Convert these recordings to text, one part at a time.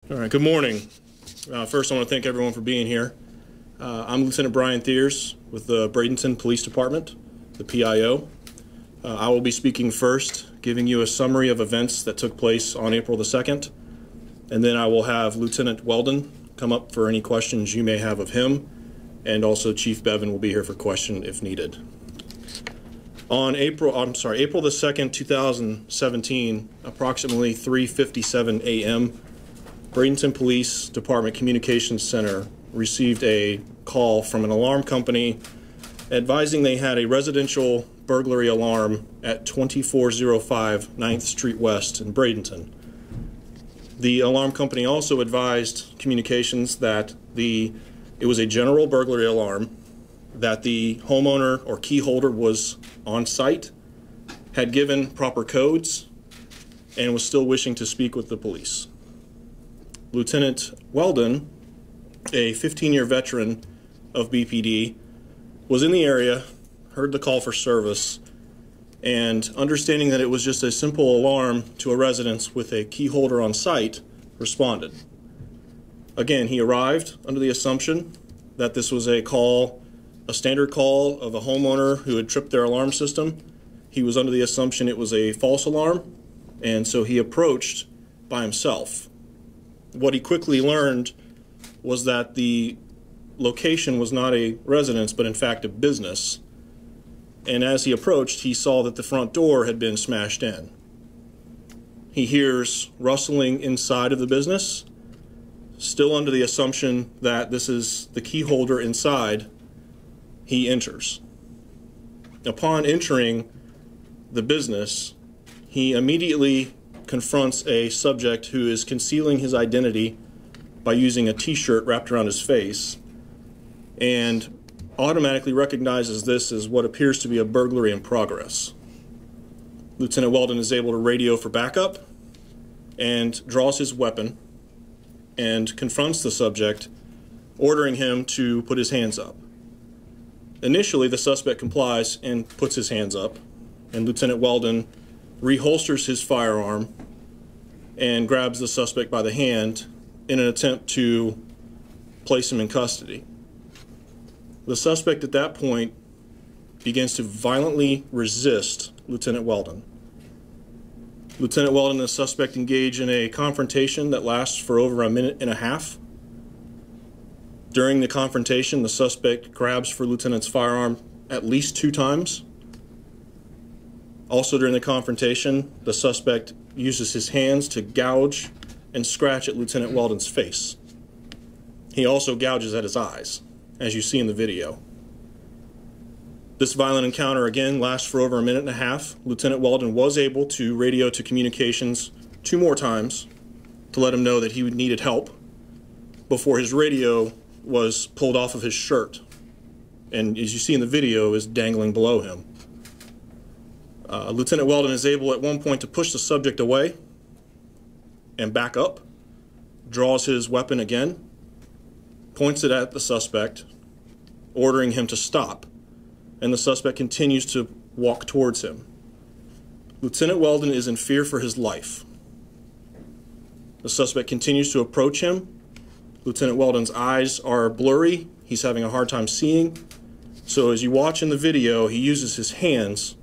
All right, good morning. First, I want to thank everyone for being here. I'm Lieutenant Brian Thiers with the Bradenton Police Department, the PIO. I will be speaking first, giving you a summary of events that took place on April the 2nd, and then I will have Lieutenant Weldon come up for any questions you may have of him, and also Chief Bevan will be here for question if needed. On April the 2nd, 2017, approximately 3:57 a.m., Bradenton Police Department Communications Center received a call from an alarm company advising they had a residential burglary alarm at 2405 9th Street West in Bradenton. The alarm company also advised communications that it was a general burglary alarm, that the homeowner or key holder was on site, had given proper codes, and was still wishing to speak with the police. Lieutenant Weldon, a 15-year veteran of BPD, was in the area, heard the call for service, and understanding that it was just a simple alarm to a residence with a key holder on site, responded. Again, he arrived under the assumption that this was a standard call of a homeowner who had tripped their alarm system. He was under the assumption it was a false alarm, and so he approached by himself. What he quickly learned was that the location was not a residence, but in fact a business. And as he approached, he saw that the front door had been smashed in. He hears rustling inside of the business, still under the assumption that this is the key holder inside. He enters. Upon entering the business, he immediately confronts a subject who is concealing his identity by using a t-shirt wrapped around his face, and automatically recognizes this as what appears to be a burglary in progress. Lieutenant Weldon is able to radio for backup and draws his weapon and confronts the subject, ordering him to put his hands up. Initially, the suspect complies and puts his hands up, and Lieutenant Weldon reholsters his firearm and grabs the suspect by the hand in an attempt to place him in custody. The suspect at that point begins to violently resist Lieutenant Weldon. Lieutenant Weldon and the suspect engage in a confrontation that lasts for over a minute and a half. During the confrontation, the suspect grabs for Lieutenant's firearm at least 2 times. Also during the confrontation, the suspect uses his hands to gouge and scratch at Lieutenant Weldon's face. He also gouges at his eyes, as you see in the video. This violent encounter again lasts for over a minute and a half. Lieutenant Weldon was able to radio to communications 2 more times to let him know that he needed help before his radio was pulled off of his shirt, and as you see in the video, is dangling below him. Lieutenant Weldon is able at one point to push the subject away and back up, draws his weapon again, points it at the suspect, ordering him to stop, and the suspect continues to walk towards him. Lieutenant Weldon is in fear for his life. The suspect continues to approach him. Lieutenant Weldon's eyes are blurry. He's having a hard time seeing. So as you watch in the video, he uses his hands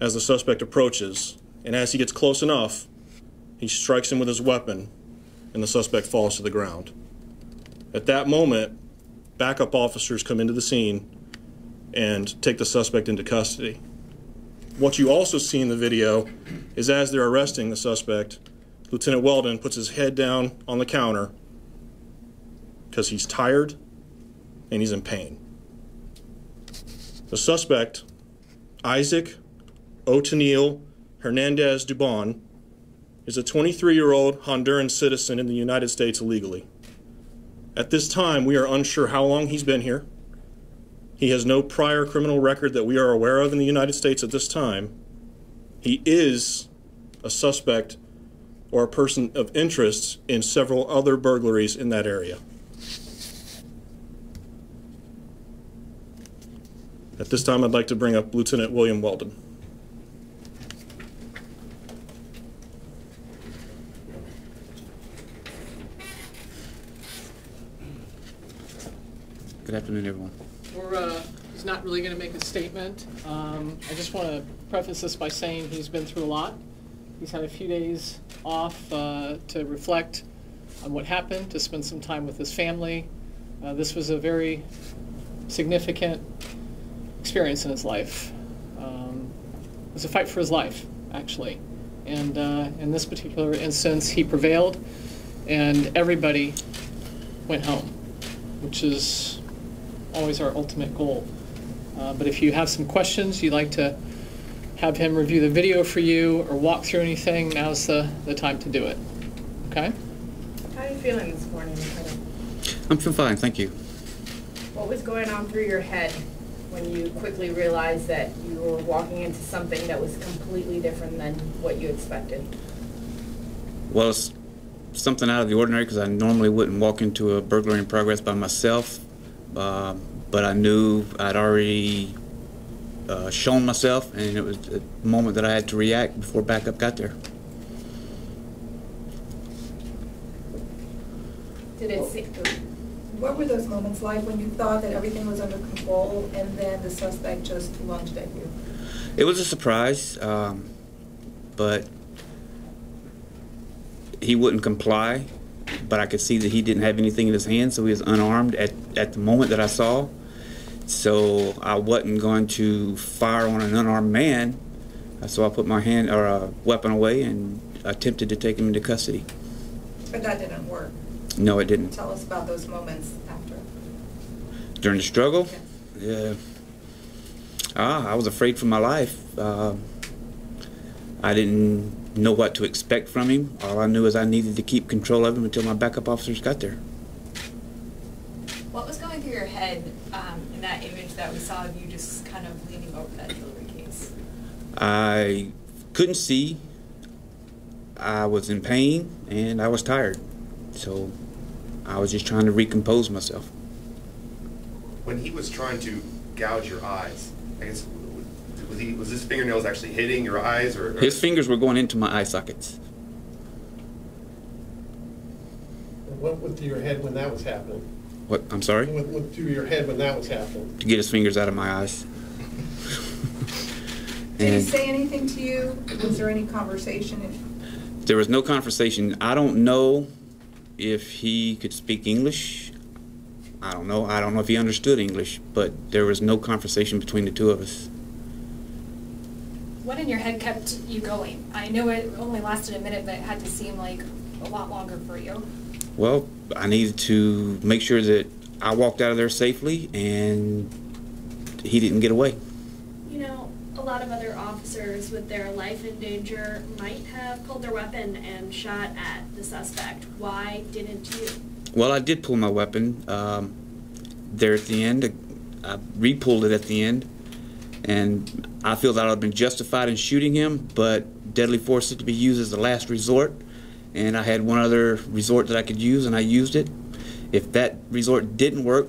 as the suspect approaches, and as he gets close enough, he strikes him with his weapon, and the suspect falls to the ground. At that moment, backup officers come into the scene and take the suspect into custody. What you also see in the video is as they're arresting the suspect, Lieutenant Weldon puts his head down on the counter because he's tired and he's in pain. The suspect, Isaac Otoniel Hernandez Dubon, is a 23-year-old Honduran citizen in the United States illegally. At this time, we are unsure how long he's been here. He has no prior criminal record that we are aware of in the United States at this time. He is a suspect or a person of interest in several other burglaries in that area. At this time, I'd like to bring up Lieutenant William Weldon. Good afternoon, everyone. He's not really going to make a statement. I just want to preface this by saying he's been through a lot. He's had a few days off to reflect on what happened, to spend some time with his family. This was a very significant experience in his life. It was a fight for his life, actually. And in this particular instance, he prevailed, and everybody went home, which is always our ultimate goal. But if you have some questions, you'd like to have him review the video for you or walk through anything, now's the time to do it. Okay? How are you feeling this morning? I'm feeling fine, thank you. What was going on through your head when you quickly realized that you were walking into something that was completely different than what you expected? Well, it's something out of the ordinary because I normally wouldn't walk into a burglary in progress by myself, but I knew I'd already shown myself, and it was a moment that I had to react before backup got there. Did it seem... What were those moments like when you thought that everything was under control and then the suspect just lunged at you? It was a surprise, but he wouldn't comply, but I could see that he didn't have anything in his hand, so he was unarmed at the moment that I saw. So I wasn't going to fire on an unarmed man, so I put my hand or a weapon away and attempted to take him into custody. But that didn't work. No, it didn't. Tell us about those moments after. During the struggle? Yes. Yeah. I was afraid for my life. I didn't know what to expect from him. All I knew is I needed to keep control of him until my backup officers got there. What was going through your head in that image that we saw of you just kind of leaning over that jewelry case? I couldn't see. I was in pain and I was tired. So I was just trying to recompose myself. When he was trying to gouge your eyes, I guess, was his fingernails actually hitting your eyes, or? His fingers were going into my eye sockets. What went through your head when that was happening? What? I'm sorry? What went through your head when that was happening? To get his fingers out of my eyes. Did he say anything to you? Was there any conversation? There was no conversation. I don't know if he could speak English. I don't know. I don't know if he understood English, but there was no conversation between the two of us. What in your head kept you going? I know it only lasted a minute, but it had to seem like a lot longer for you. Well, I needed to make sure that I walked out of there safely and he didn't get away. You know, a lot of other officers with their life in danger might have pulled their weapon and shot at the suspect. Why didn't you? Well, I did pull my weapon there at the end. I re-pulled it at the end, and I feel that I've been justified in shooting him, but deadly force is to be used as the last resort, and I had one other resort that I could use, and I used it. If that resort didn't work,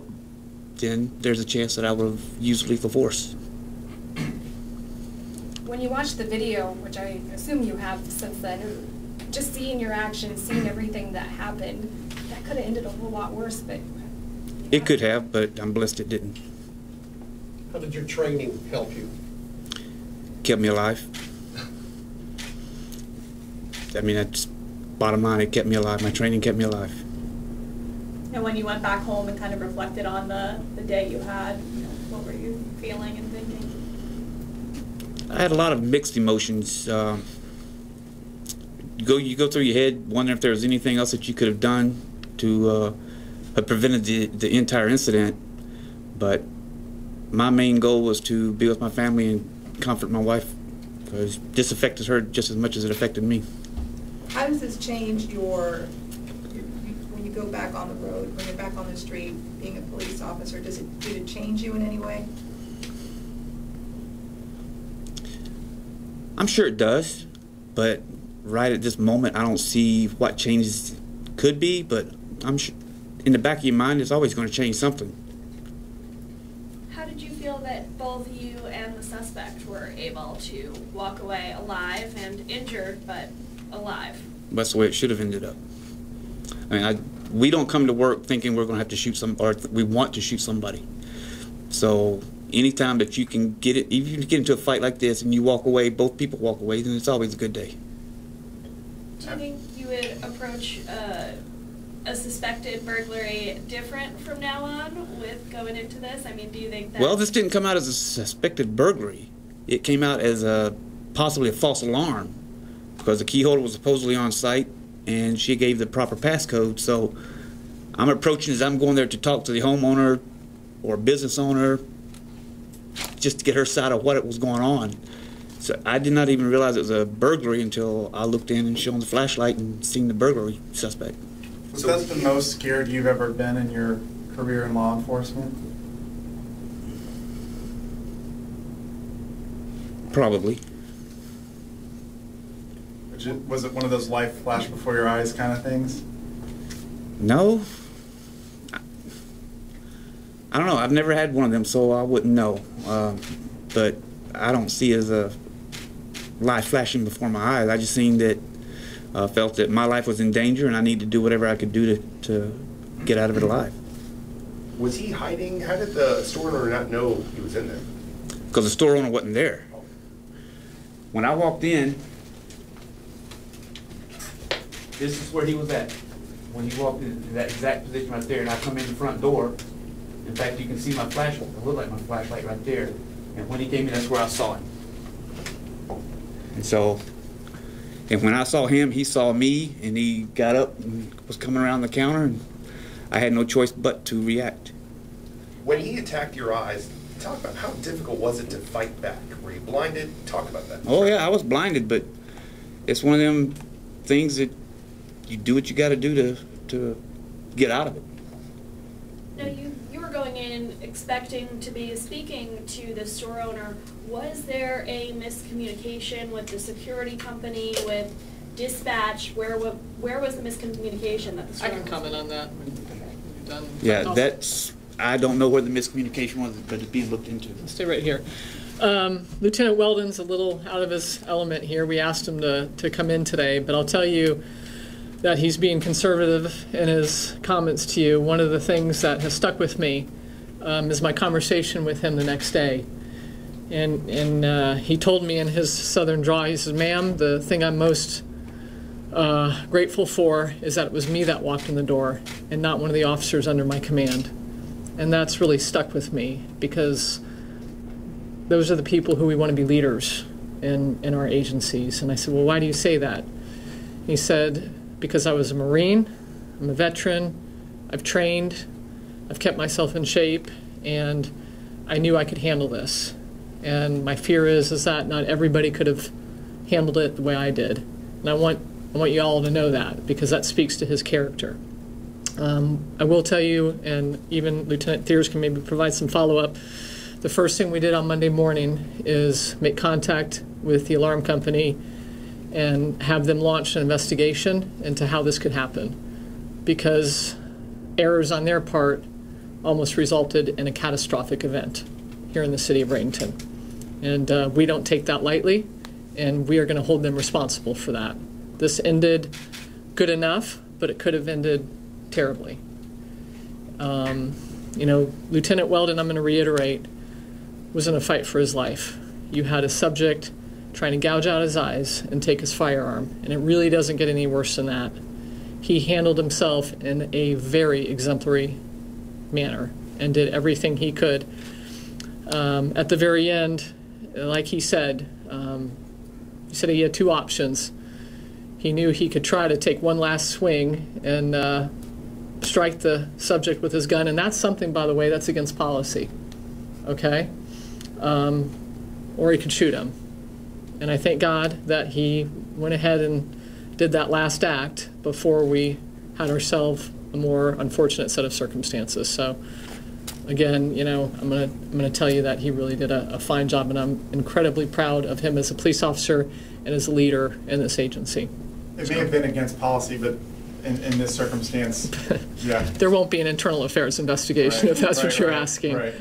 then there's a chance that I would have used lethal force. When you watch the video, which I assume you have since then, just seeing your actions, seeing everything that happened, that could have ended a whole lot worse, but... It could have, but I'm blessed it didn't. How did your training help you? Kept me alive. I mean, that's bottom line, it kept me alive. My training kept me alive. And when you went back home and kind of reflected on the day you had, what were you feeling and thinking? I had a lot of mixed emotions. You go through your head wondering if there was anything else that you could have done to have prevented the entire incident. But my main goal was to be with my family and comfort my wife, because this affected her just as much as it affected me. How does this change when you go back on the road, when you're back on the street, being a police officer? Did it change you in any way? I'm sure it does, but right at this moment, I don't see what changes could be, but I'm sure in the back of your mind, it's always going to change something. How did you feel that both you and the suspect were able to walk away alive and injured, but alive? That's the way it should have ended up. I mean, we don't come to work thinking we're going to have to shoot or we want to shoot somebody. So anytime that you can get it, even if you get into a fight like this and you walk away, both people walk away, then it's always a good day. Do you think you would approach a suspected burglary different from now on with going into this? I mean, do you think that... Well, this didn't come out as a suspected burglary. It came out as possibly a false alarm, because the key holder was supposedly on site and she gave the proper passcode. So I'm approaching as I'm going there to talk to the homeowner or business owner just to get her side of what was going on. So I did not even realize it was a burglary until I looked in and shone the flashlight and seen the burglary suspect. Was that the most scared you've ever been in your career in law enforcement? Probably. Was it one of those life flash before your eyes kind of things? No. I don't know. I've never had one of them, so I wouldn't know. But I don't see it as a light flashing before my eyes. I just seen that, felt that my life was in danger and I need to do whatever I could do to get out of it alive. Was he hiding? How did the store owner not know he was in there? Because the store owner wasn't there. When I walked in, this is where he was at. When he walked in that exact position right there, and I come in the front door. In fact, you can see my flashlight. It looked like my flashlight right there. And when he came in, that's where I saw him. And so, and when I saw him, he saw me, and he got up and was coming around the counter, and I had no choice but to react. When he attacked your eyes, talk about how difficult was it to fight back? Were you blinded? Talk about that. Oh yeah, I was blinded, but it's one of them things that you do what you got to do to get out of it. Now, you were going in expecting to be speaking to the store owner. Was there a miscommunication with the security company, with dispatch? Where was the miscommunication that the store I can owner comment on that when you're done. Yeah, that's, I don't know where the miscommunication was, but it's being looked into. Stay right here. Lieutenant Weldon's a little out of his element here. We asked him to come in today, but I'll tell you that he's being conservative in his comments to you. One of the things that has stuck with me is my conversation with him the next day. And he told me in his southern drawl, he says, "Ma'am, the thing I'm most grateful for is that it was me that walked in the door and not one of the officers under my command." And that's really stuck with me, because those are the people who we want to be leaders in our agencies. And I said, "Well, why do you say that?" He said, "Because I was a Marine, I'm a veteran, I've trained, I've kept myself in shape, and I knew I could handle this. And my fear is that not everybody could have handled it the way I did. And I want you all to know that, because that speaks to his character." I will tell you, and even Lieutenant Thiers can maybe provide some follow-up, the first thing we did on Monday morning is make contact with the alarm company and have them launch an investigation into how this could happen, because errors on their part almost resulted in a catastrophic event here in the city of Bradenton. And we don't take that lightly, and we are going to hold them responsible for that. This ended good enough, but it could have ended terribly. You know, Lieutenant Weldon, I'm going to reiterate, was in a fight for his life. You had a subject trying to gouge out his eyes and take his firearm, and it really doesn't get any worse than that. He handled himself in a very exemplary manner and did everything he could. At the very end, like he said he had two options. He knew he could try to take one last swing and strike the subject with his gun, and that's something, by the way, that's against policy, okay? Or he could shoot him. And I thank God that he went ahead and did that last act before we had ourselves a more unfortunate set of circumstances. So again, you know, I'm gonna tell you that he really did a fine job, and I'm incredibly proud of him as a police officer and as a leader in this agency. It may have been against policy, but in this circumstance, yeah. There won't be an internal affairs investigation, if that's what you're asking. Right.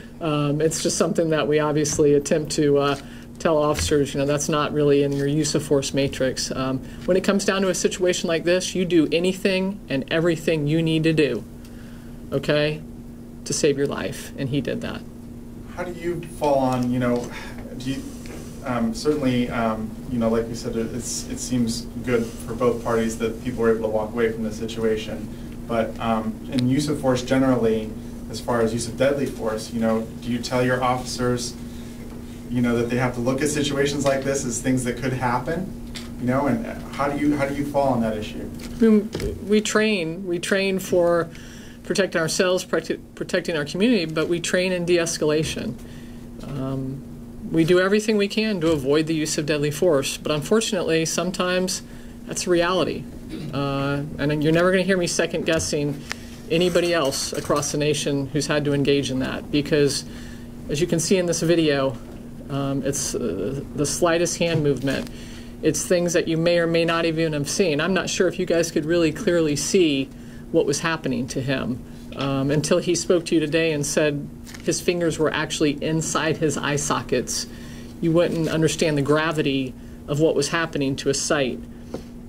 It's just something that we obviously attempt to tell officers, that's not really in your use of force matrix. When it comes down to a situation like this, you do anything and everything you need to do, okay, to save your life, and he did that. How do you fall on, do you, certainly, like you said, it seems good for both parties that people were able to walk away from the situation. But in use of force generally, as far as use of deadly force, do you tell your officers, that they have to look at situations like this as things that could happen? And how do you fall on that issue? I mean, we train for protecting ourselves, protecting our community, but we train in de-escalation. We do everything we can to avoid the use of deadly force, but unfortunately, sometimes that's reality. And you're never going to hear me second-guessing anybody else across the nation who's had to engage in that, because as you can see in this video, it's the slightest hand movement. It's things that you may or may not even have seen. I'm not sure if you guys could really clearly see what was happening to him until he spoke to you today and said his fingers were actually inside his eye sockets. You wouldn't understand the gravity of what was happening to his sight.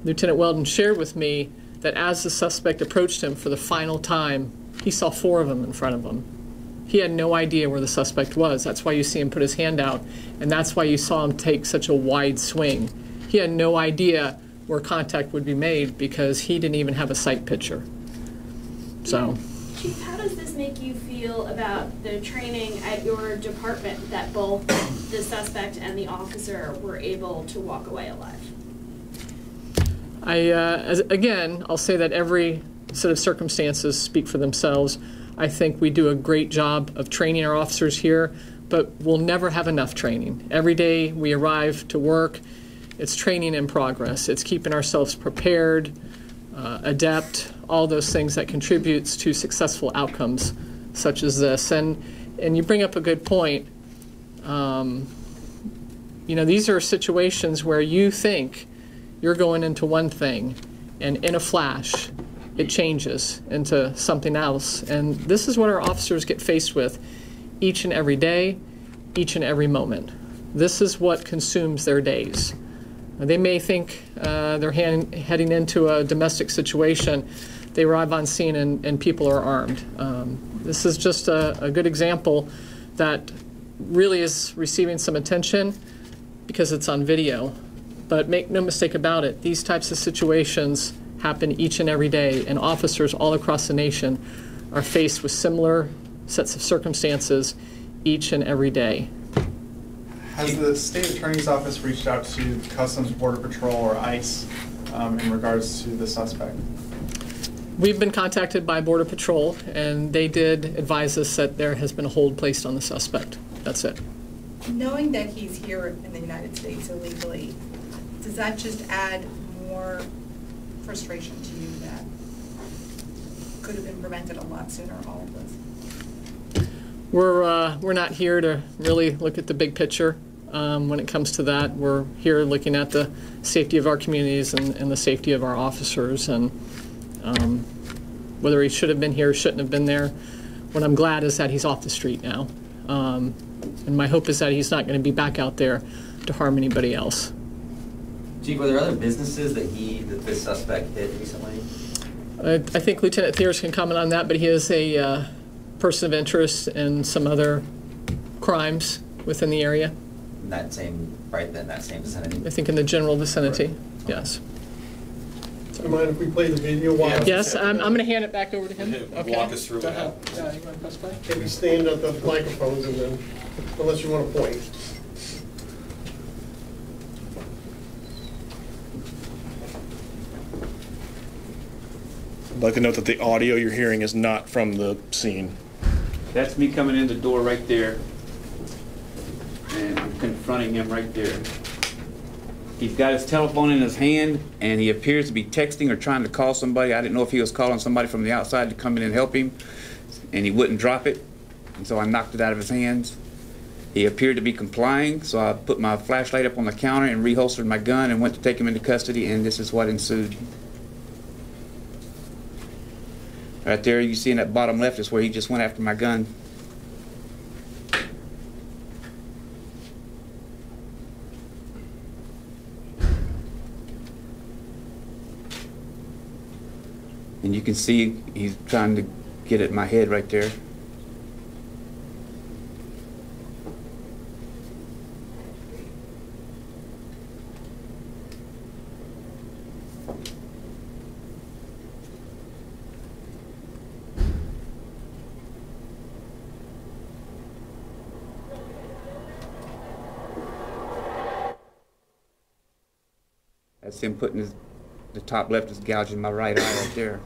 Lieutenant Weldon shared with me that as the suspect approached him for the final time, he saw 4 of them in front of him. He had no idea where the suspect was. That's why you see him put his hand out, and that's why you saw him take such a wide swing. He had no idea where contact would be made because he didn't even have a sight picture. So, Chief, how does this make you feel about the training at your department that both the suspect and the officer were able to walk away alive? Again, I'll say that every set of circumstances speak for themselves. I think we do a great job of training our officers here, but we'll never have enough training. Every day we arrive to work, it's training in progress. It's keeping ourselves prepared, adept, all those things that contributes to successful outcomes such as this. And you bring up a good point. These are situations where you think you're going into one thing, and in a flash, it changes into something else. And this is what our officers get faced with each and every day, each and every moment. This is what consumes their days. They may think they're heading into a domestic situation. They arrive on scene and people are armed. This is just a good example that really is receiving some attention because it's on video. But make no mistake about it, these types of situations happen each and every day, and officers all across the nation are faced with similar sets of circumstances each and every day. Has the state attorney's office reached out to Customs, Border Patrol, or ICE in regards to the suspect? We've been contacted by Border Patrol, and they did advise us that there has been a hold placed on the suspect. That's it. Knowing that he's here in the United States illegally, does that just add more frustration to you that could have been prevented a lot sooner, all of this? We're not here to really look at the big picture when it comes to that. We're here looking at the safety of our communities and the safety of our officers, and whether he should have been here or shouldn't have been there. What I'm glad is that he's off the street now. And my hope is that he's not going to be back out there to harm anybody else. Chief, were there other businesses that this suspect hit recently? I think Lieutenant Thiers can comment on that, but he is a person of interest in some other crimes within the area. In that same, that same vicinity? I think in the general vicinity, right. Yes. Do you mind if we play the video? Yes, I'm going to hand it back over to him. Okay. Walk us through it. You want to press play? Maybe stand at the microphones and then, unless you want to point. I'd like to note that the audio you're hearing is not from the scene. That's me coming in the door right there and I'm confronting him right there. He's got his telephone in his hand and he appears to be texting or trying to call somebody. I didn't know if he was calling somebody from the outside to come in and help him, and he wouldn't drop it, and so I knocked it out of his hands. He appeared to be complying, so I put my flashlight up on the counter and reholstered my gun and went to take him into custody, and this is what ensued. Right there, you see in that bottom left is where he just went after my gun. And you can see he's trying to get at my head right there. That's him putting the top left is gouging my right eye right there.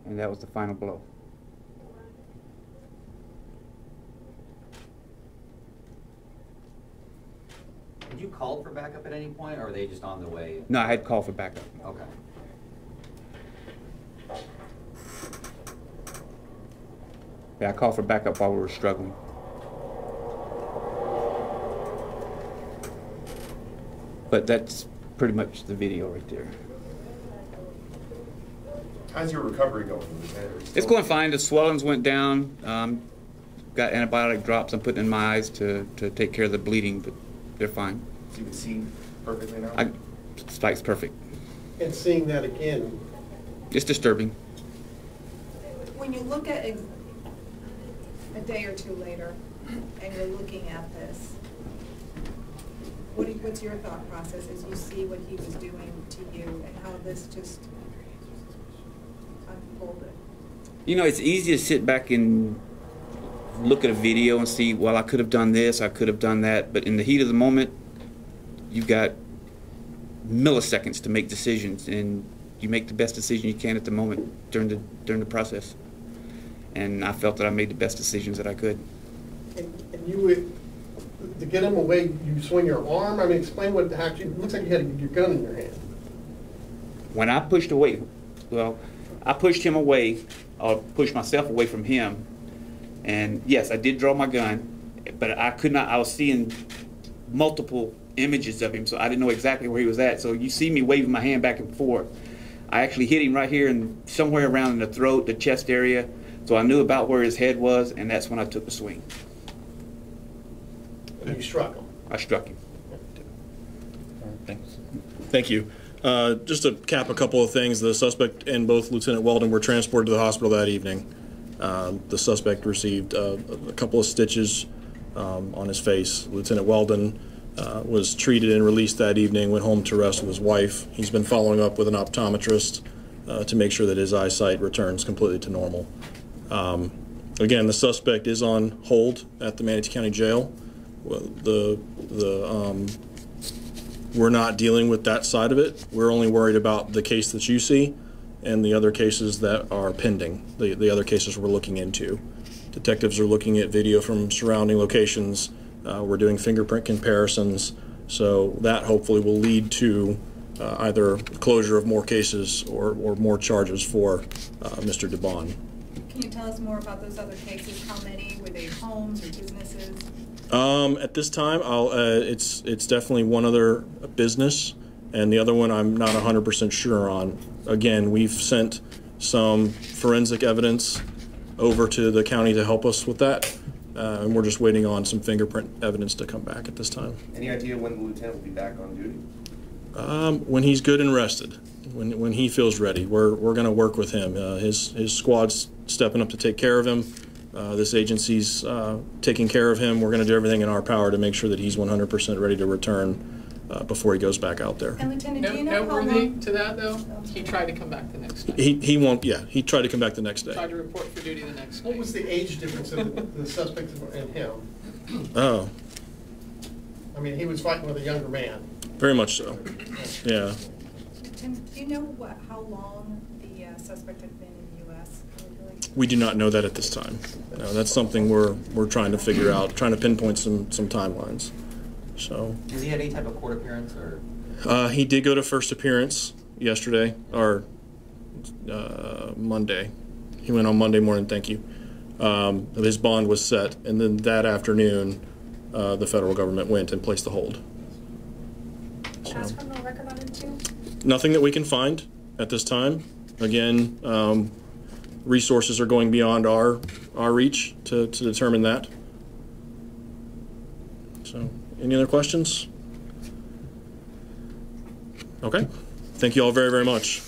And that was the final blow. Did you call for backup at any point, or were they just on the way? No, I had called for backup. Okay. Yeah, I called for backup while we were struggling. But that's pretty much the video right there. How's your recovery going? It's going fine. The swellings went down. Got antibiotic drops I'm putting in my eyes to take care of the bleeding, but they're fine. So you can see perfectly now? Sight's perfect. And seeing that again. It's disturbing. When you look at a day or two later, and you're looking at this, what's your thought process as you see what he was doing to you and how this just unfolded? You know, it's easy to sit back and look at a video and see, well, I could have done this, I could have done that, but in the heat of the moment, you've got milliseconds to make decisions, and you make the best decision you can at the moment during the process. And I felt that I made the best decisions that I could. And you would, to get him away, you swing your arm? I mean, explain what actually, it looks like you had your gun in your hand. When I pushed away, well, I pushed him away, or pushed myself away from him, and yes, I did draw my gun, but I could not, I was seeing multiple images of him, so I didn't know exactly where he was at. So you see me waving my hand back and forth. I actually hit him right here and somewhere around in the throat, the chest area, so I knew about where his head was, and that's when I took the swing. And you struck him? I struck him. Thanks. Thank you. Just to cap a couple of things, the suspect and both Lieutenant Weldon were transported to the hospital that evening. The suspect received a couple of stitches on his face. Lieutenant Weldon was treated and released that evening, went home to rest with his wife. He's been following up with an optometrist to make sure that his eyesight returns completely to normal. Again, the suspect is on hold at the Manatee County Jail. We're not dealing with that side of it. We're only worried about the case that you see and the other cases that are pending, the other cases we're looking into. Detectives are looking at video from surrounding locations. We're doing fingerprint comparisons, so that hopefully will lead to either closure of more cases or more charges for Mr. DeBon. Can you tell us more about those other cases? How many? Were they homes or businesses? At this time, it's definitely one other business, and the other one I'm not 100% sure on. Again, we've sent some forensic evidence over to the county to help us with that, and we're just waiting on some fingerprint evidence to come back at this time. Any idea when the lieutenant will be back on duty? When he's good and rested, when he feels ready. We're going to work with him. His squad's stepping up to take care of him. This agency's taking care of him. We're going to do everything in our power to make sure that he's 100% ready to return before he goes back out there. And Lieutenant, do you know how Noteworthy long? to that, though, he tried to come back the next day. He won't, yeah, he tried to come back the next day. Tried to report for duty the next day. What was the age difference of the suspect and him? Oh, mean, he was fighting with a younger man. Very much so. Yeah. Tim, do you know how long the suspect had been in the U.S. illegally? We do not know that at this time. No, that's something we're trying to figure out, trying to pinpoint some timelines. So. Has he had any type of court appearance or? He did go to first appearance yesterday, or Monday. He went on Monday morning, thank you. His bond was set, and then that afternoon, the federal government went and placed the hold. So, Past criminal record on him too? nothing that we can find at this time. Again, resources are going beyond our reach to determine that. So, any other questions? Okay. Thank you all very, very much.